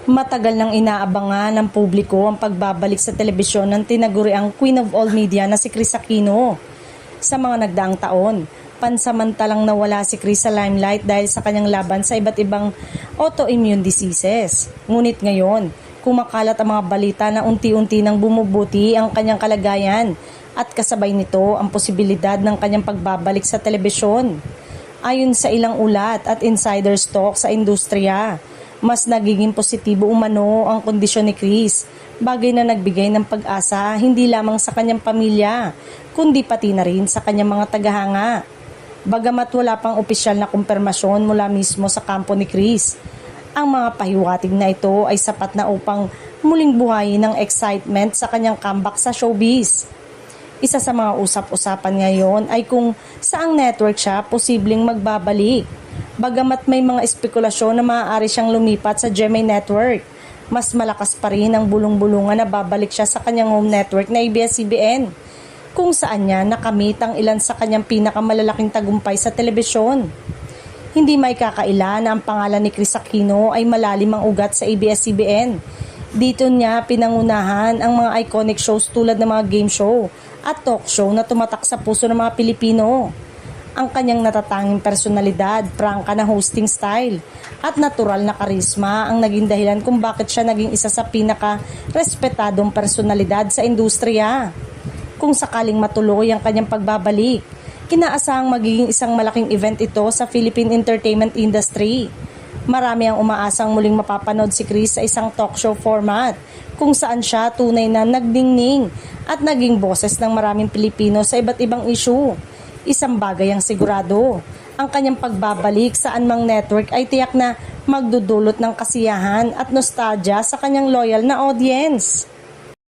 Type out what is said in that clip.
Matagal nang inaabangan ng publiko ang pagbabalik sa telebisyon ng tinaguriang Queen of All Media na si Kris Aquino. Sa mga nagdaang taon, pansamantalang nawala si Kris sa limelight dahil sa kanyang laban sa iba't ibang autoimmune diseases. Ngunit ngayon, kumakalat ang mga balita na unti-unti nang bumubuti ang kanyang kalagayan at kasabay nito ang posibilidad ng kanyang pagbabalik sa telebisyon. Ayon sa ilang ulat at insiders talk sa industriya, mas nagiging positibo umano ang kondisyon ni Kris, bagay na nagbigay ng pag-asa hindi lamang sa kanyang pamilya, kundi pati na rin sa kanyang mga tagahanga. Bagamat wala pang opisyal na kumpirmasyon mula mismo sa kampo ni Kris, ang mga pahiwatig na ito ay sapat na upang muling buhayin ng excitement sa kanyang comeback sa showbiz. Isa sa mga usap-usapan ngayon ay kung saang network siya posibleng magbabalik. Bagamat may mga espekulasyon na maaari siyang lumipat sa GMA Network, mas malakas pa rin ang bulong-bulungan na babalik siya sa kanyang home network na ABS-CBN, kung saan niya nakamit ang ilan sa kanyang pinakamalalaking tagumpay sa telebisyon. Hindi may kakaila na ang pangalan ni Kris Aquino ay malalim ang ugat sa ABS-CBN. Dito niya pinangunahan ang mga iconic shows tulad ng mga game show at talk show na tumatak sa puso ng mga Pilipino. Ang kanyang natatanging personalidad, prangka na hosting style, at natural na karisma ang naging dahilan kung bakit siya naging isa sa pinaka-respetadong personalidad sa industriya. Kung sakaling matuloy ang kanyang pagbabalik, inaasahang magiging isang malaking event ito sa Philippine entertainment industry. Marami ang umaasang muling mapapanood si Kris sa isang talk show format, kung saan siya tunay na nagdingning at naging boses ng maraming Pilipino sa iba't ibang issue. Isang bagay ang sigurado, ang kanyang pagbabalik sa anumang network ay tiyak na magdudulot ng kasiyahan at nostalgia sa kanyang loyal na audience.